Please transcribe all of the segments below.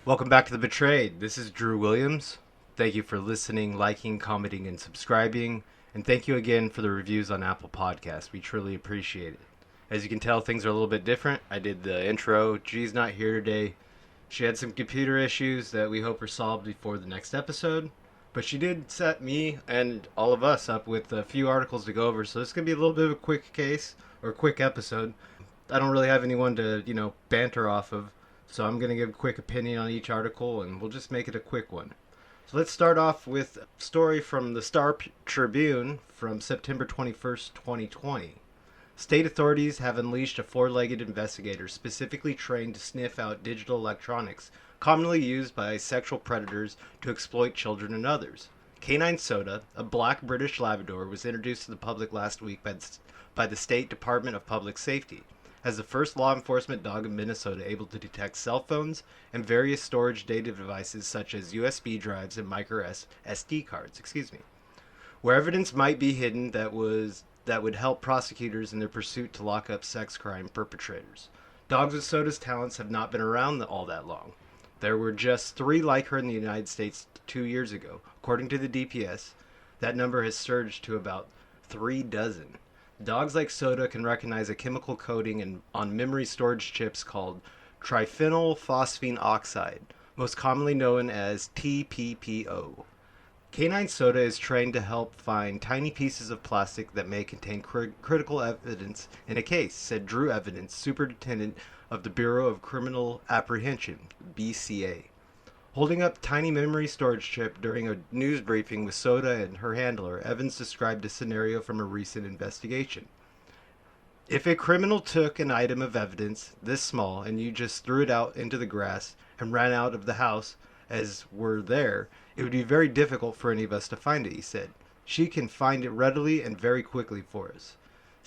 Welcome back to The Betrayed. This is Drew Williams. Thank you for listening, liking, commenting, and subscribing. And thank you again for the reviews on Apple Podcasts. We truly appreciate it. As you can tell, things are a little bit different. I did the intro. G's not here today. She had some computer issues that we hope are solved before the next episode. But she did set me and all of us up with a few articles to go over. So this is going to be a little bit of a quick case or quick episode. I don't really have anyone to, banter off of. So I'm going to give a quick opinion on each article, and we'll just make it a quick one. So let's start off with a story from the Star Tribune from September 21st, 2020. State authorities have unleashed a four-legged investigator specifically trained to sniff out digital electronics commonly used by sexual predators to exploit children and others. Canine Soda, a black British Labrador, was introduced to the public last week by the State Department of Public Safety as the first law enforcement dog in Minnesota able to detect cell phones and various storage data devices such as USB drives and micro SD cards, where evidence might be hidden that would help prosecutors in their pursuit to lock up sex crime perpetrators. Dogs with Soda's talents have not been around all that long. There were just 3 like her in the United States 2 years ago. According to the DPS, that number has surged to about 3 dozen. Dogs like Soda can recognize a chemical coating on memory storage chips called triphenyl phosphine oxide, most commonly known as TPPO. Canine Soda is trained to help find tiny pieces of plastic that may contain critical evidence in a case, said Drew Evans, Superintendent of the Bureau of Criminal Apprehension, BCA. Holding up tiny memory storage chip during a news briefing with Soda and her handler, Evans described a scenario from a recent investigation. If a criminal took an item of evidence this small and you just threw it out into the grass and ran out of the house as we're there, it would be very difficult for any of us to find it, he said. She can find it readily and very quickly for us.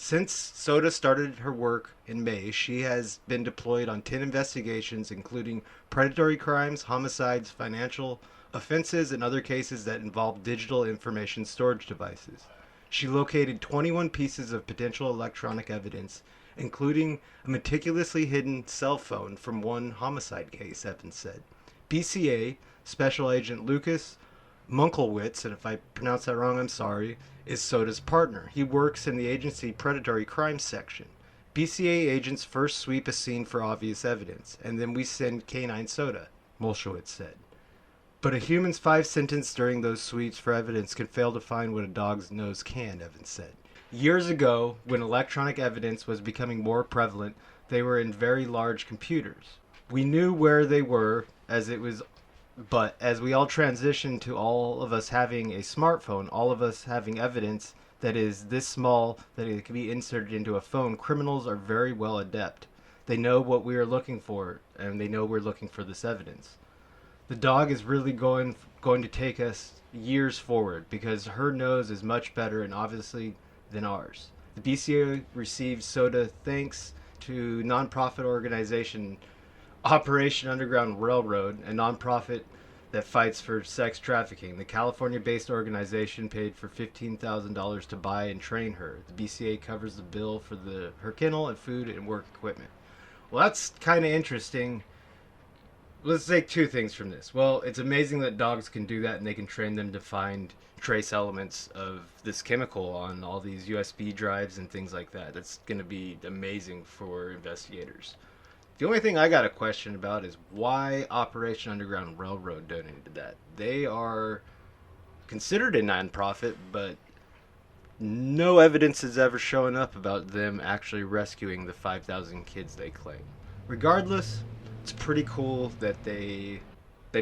Since Soda started her work in May, she has been deployed on 10 investigations, including predatory crimes, homicides, financial offenses, and other cases that involve digital information storage devices. She located 21 pieces of potential electronic evidence, including a meticulously hidden cell phone from one homicide case, Evans said. BCA Special Agent Lucas Munkelwitz, and if I pronounce that wrong, I'm sorry, is Soda's partner. He works in the agency predatory crime section. BCA agents first sweep a scene for obvious evidence, and then we send Canine Soda, Molshowitz said. But a human's 5 sentences during those sweeps for evidence can fail to find what a dog's nose can, Evans said. Years ago, when electronic evidence was becoming more prevalent, they were in very large computers. We knew where they were, but as we all transitioned to all of us having a smartphone, all of us having evidence that is this small that it can be inserted into a phone, criminals are very well adept. They know what we are looking for, and they know we're looking for this evidence. The dog is really going to take us years forward because her nose is much better and obviously than ours. The BCA received Soda thanks to nonprofit organization Operation Underground Railroad, a nonprofit that fights for sex trafficking. The California-based organization paid for $15,000 to buy and train her. The BCA covers the bill for her kennel and food and work equipment. Well, that's kind of interesting. Let's take 2 things from this. Well, it's amazing that dogs can do that and they can train them to find trace elements of this chemical on all these USB drives and things like that. That's going to be amazing for investigators. The only thing I got a question about is why Operation Underground Railroad donated that. They are considered a nonprofit, but no evidence has ever shown up about them actually rescuing the 5,000 kids they claim. Regardless, it's pretty cool that they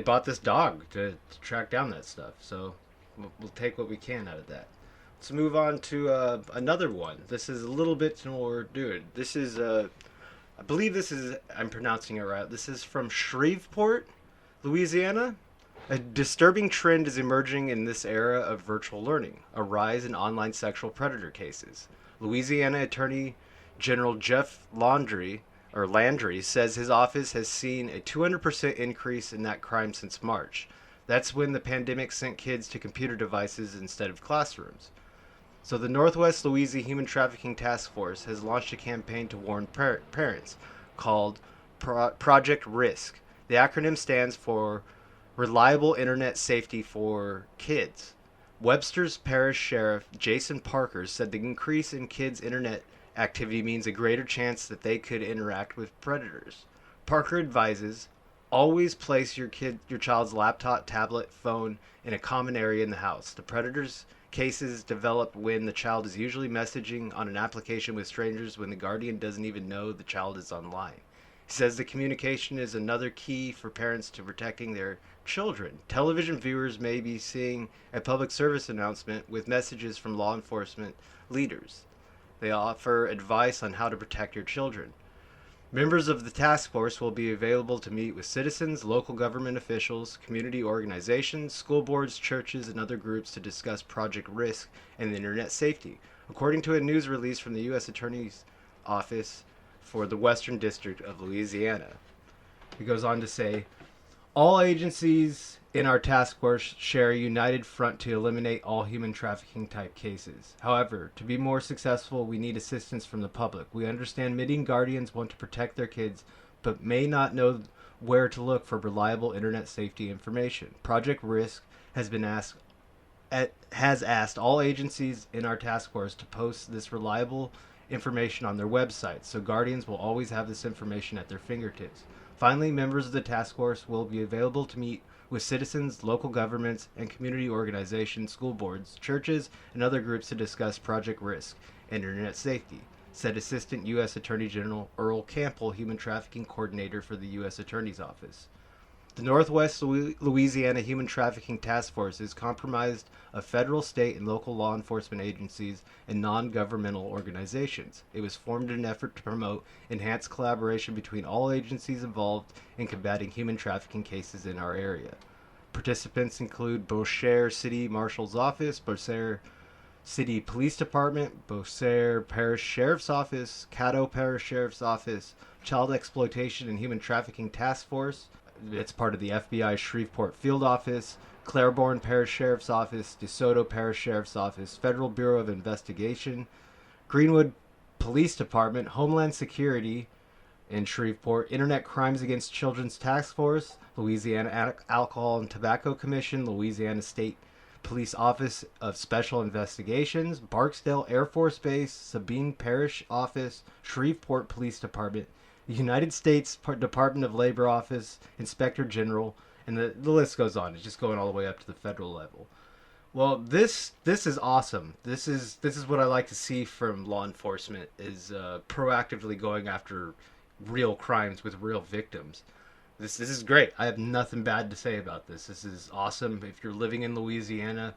bought this dog to track down that stuff. So we'll take what we can out of that. Let's move on to another one. This is a little bit more, this is I believe I'm pronouncing it right. This is from Shreveport, Louisiana. A disturbing trend is emerging in this era of virtual learning, a rise in online sexual predator cases. Louisiana Attorney General Jeff Landry says his office has seen a 200% increase in that crime since March. That's when the pandemic sent kids to computer devices instead of classrooms. So the Northwest Louisiana Human Trafficking Task Force has launched a campaign to warn parents called Project Risk. The acronym stands for Reliable Internet Safety for Kids. Webster's Parish Sheriff Jason Parker said the increase in kids' internet activity means a greater chance that they could interact with predators. Parker advises always place your child's laptop, tablet, phone in a common area in the house. The predators cases develop when the child is usually messaging on an application with strangers when the guardian doesn't even know the child is online. He says the communication is another key for parents to protecting their children. Television viewers may be seeing a public service announcement with messages from law enforcement leaders. They offer advice on how to protect your children. Members of the task force will be available to meet with citizens, local government officials, community organizations, school boards, churches, and other groups to discuss Project Risk and internet safety, according to a news release from the U.S. Attorney's Office for the Western District of Louisiana. He goes on to say, all agencies in our task force share a united front to eliminate all human trafficking type cases. However, to be more successful, we need assistance from the public. We understand many guardians want to protect their kids, but may not know where to look for reliable internet safety information. Project Risk has asked all agencies in our task force to post this reliable information on their websites, so guardians will always have this information at their fingertips. Finally, members of the task force will be available to meet with citizens, local governments, and community organizations, school boards, churches, and other groups to discuss Project Risk and internet safety, said Assistant U.S. Attorney General Earl Campbell, Human Trafficking Coordinator for the U.S. Attorney's Office. The Northwest Louisiana Human Trafficking Task Force is comprised of federal, state, and local law enforcement agencies and non-governmental organizations. It was formed in an effort to promote enhanced collaboration between all agencies involved in combating human trafficking cases in our area. Participants include Beauclair City Marshal's Office, Beauclair City Police Department, Beauclair Parish Sheriff's Office, Caddo Parish Sheriff's Office, Child Exploitation and Human Trafficking Task Force. It's part of the FBI Shreveport Field Office, Claiborne Parish Sheriff's Office, DeSoto Parish Sheriff's Office, Federal Bureau of Investigation, Greenwood Police Department, Homeland Security in Shreveport, Internet Crimes Against Children's Task Force, Louisiana Alcohol and Tobacco Commission, Louisiana State Police Office of Special Investigations, Barksdale Air Force Base, Sabine Parish Office, Shreveport Police Department, the United States Department of Labor Office, Inspector General, and the list goes on. It's just going all the way up to the federal level. Well, this is awesome. This is what I like to see from law enforcement, is proactively going after real crimes with real victims. This is great. I have nothing bad to say about this. This is awesome. If you're living in Louisiana,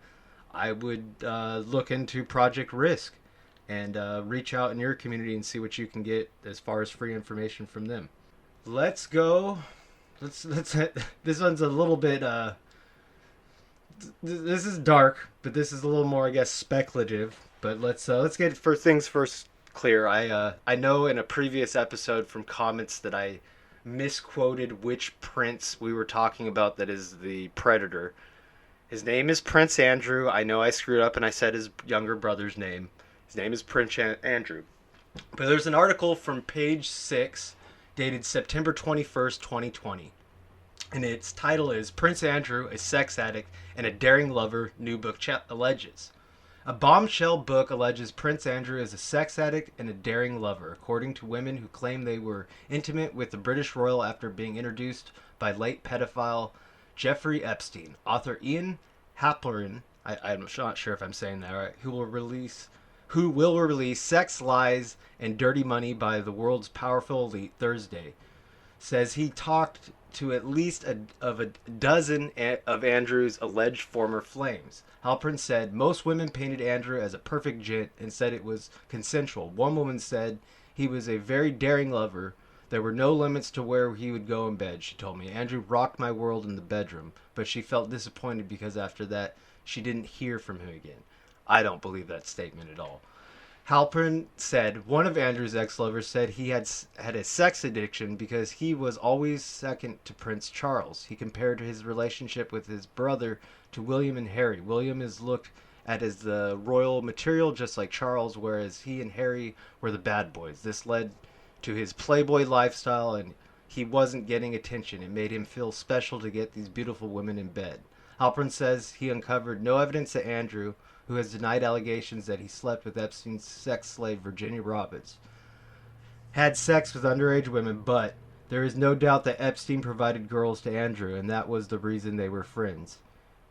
I would look into Project Risk and reach out in your community and see what you can get as far as free information from them. Let's go. Let's this one's a little bit this is dark, but this is a little more, I guess, speculative. But let's get first things first clear. I know in a previous episode from comments that I misquoted which prince we were talking about that is the predator. His name is Prince Andrew. I know I screwed up and I said his younger brother's name. His name is Prince Andrew. But there's an article from page 6 dated September 21st, 2020. And its title is Prince Andrew, a Sex Addict and a Daring Lover, New Book Alleges. A bombshell book alleges Prince Andrew is a sex addict and a daring lover, according to women who claim they were intimate with the British royal after being introduced by late pedophile Jeffrey Epstein. Author Ian Halperin, I'm not sure if I'm saying that right, who will release Sex, Lies, and Dirty Money by the World's Powerful Elite Thursday, says he talked to at least a dozen of Andrew's alleged former flames. Halperin said most women painted Andrew as a perfect gent and said it was consensual. One woman said he was a very daring lover. There were no limits to where he would go in bed, she told me. Andrew rocked my world in the bedroom, but she felt disappointed because after that, she didn't hear from him again. I don't believe that statement at all. Halpern said one of Andrew's ex-lovers said he had a sex addiction because he was always second to Prince Charles. He compared his relationship with his brother to William and Harry. William is looked at as the royal material just like Charles, whereas he and Harry were the bad boys. This led to his playboy lifestyle, and he wasn't getting attention. It made him feel special to get these beautiful women in bed. Halpern says he uncovered no evidence that Andrew, who has denied allegations that he slept with Epstein's sex slave Virginia Roberts, had sex with underage women, but there is no doubt that Epstein provided girls to Andrew, and that was the reason they were friends.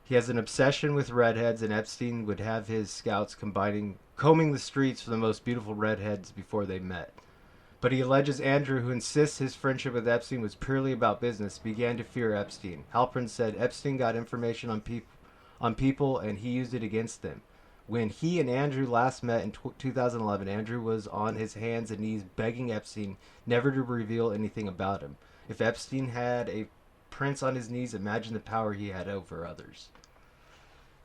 He has an obsession with redheads, and Epstein would have his scouts combing the streets for the most beautiful redheads before they met. But he alleges Andrew, who insists his friendship with Epstein was purely about business, began to fear Epstein. Halpern said Epstein got information on people and he used it against them. When he and Andrew last met in 2011, Andrew was on his hands and knees begging Epstein never to reveal anything about him. If Epstein had a prince on his knees, imagine the power he had over others.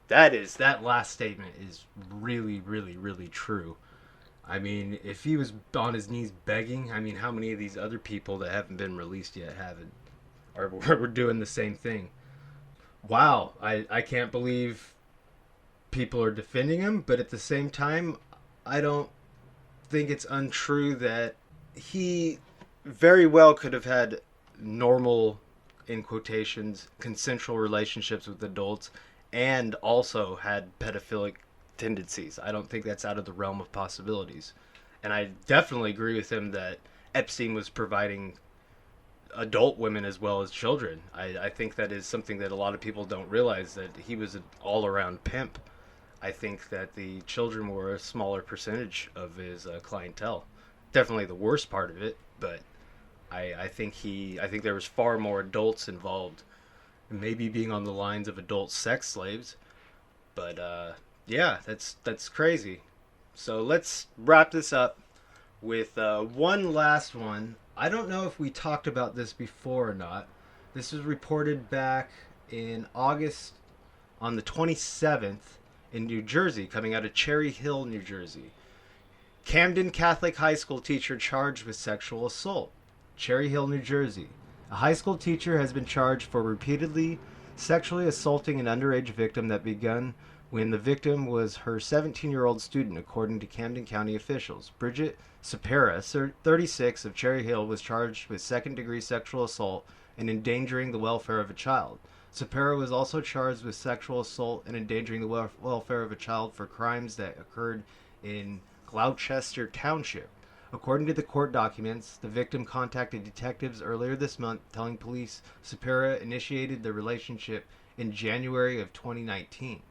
That last statement is really, really, really true. I mean, if he was on his knees begging, I mean, how many of these other people that haven't been released yet are doing the same thing? Wow, I can't believe people are defending him, but at the same time, I don't think it's untrue that he very well could have had normal, in quotations, consensual relationships with adults and also had pedophilic tendencies. I don't think that's out of the realm of possibilities. And I definitely agree with him that Epstein was providing adult women as well as children. I think that is something that a lot of people don't realize, that he was an all-around pimp. I think that the children were a smaller percentage of his clientele. Definitely the worst part of it, but I think there was far more adults involved, maybe being on the lines of adult sex slaves. But yeah, that's crazy. So let's wrap this up with one last one. I don't know if we talked about this before or not. This was reported back in August on the 27th in New Jersey, coming out of Cherry Hill, New Jersey. Camden Catholic High School teacher charged with sexual assault. Cherry Hill, New Jersey. A high school teacher has been charged for repeatedly sexually assaulting an underage victim that began when the victim was her 17-year-old student, according to Camden County officials. Bridget Sapera, 36, of Cherry Hill, was charged with second-degree sexual assault and endangering the welfare of a child. Sapera was also charged with sexual assault and endangering the welfare of a child for crimes that occurred in Gloucester Township. According to the court documents, the victim contacted detectives earlier this month, telling police Sapera initiated the relationship in January of 2019.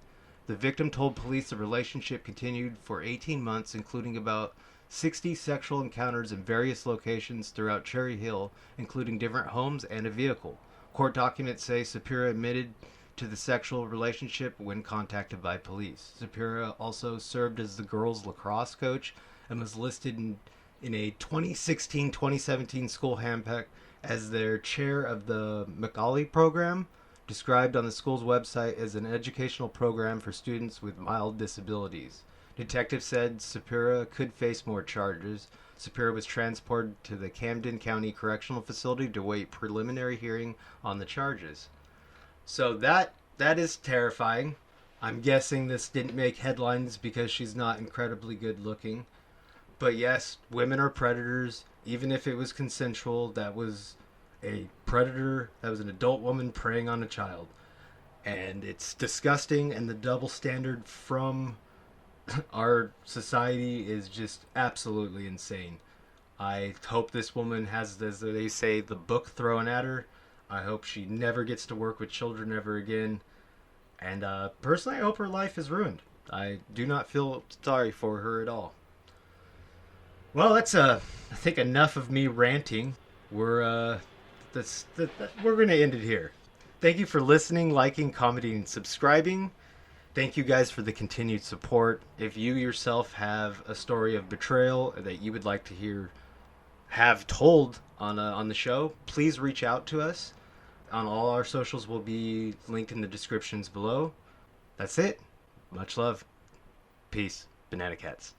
The victim told police the relationship continued for 18 months, including about 60 sexual encounters in various locations throughout Cherry Hill, including different homes and a vehicle. Court documents say Sapera admitted to the sexual relationship when contacted by police. Sapera also served as the girls' lacrosse coach and was listed in a 2016-2017 school handbook as their chair of the Macaulay program, described on the school's website as an educational program for students with mild disabilities. Detectives said Sapera could face more charges. Sapera was transported to the Camden County Correctional Facility to await preliminary hearing on the charges. So that is terrifying. I'm guessing this didn't make headlines because she's not incredibly good looking. But yes, women are predators. Even if it was consensual, that was a predator. That was an adult woman preying on a child. And it's disgusting, and the double standard from our society is just absolutely insane. I hope this woman has, as they say, the book thrown at her. I hope she never gets to work with children ever again. And personally, I hope her life is ruined. I do not feel sorry for her at all. Well, that's I think enough of me ranting. We're going to end it here. Thank you for listening, liking, commenting, and subscribing. Thank you guys for the continued support. If you yourself have a story of betrayal that you would like to have told on the show, please reach out to us. On all our socials will be linked in the descriptions below. That's it. Much love. Peace. Banana Cats.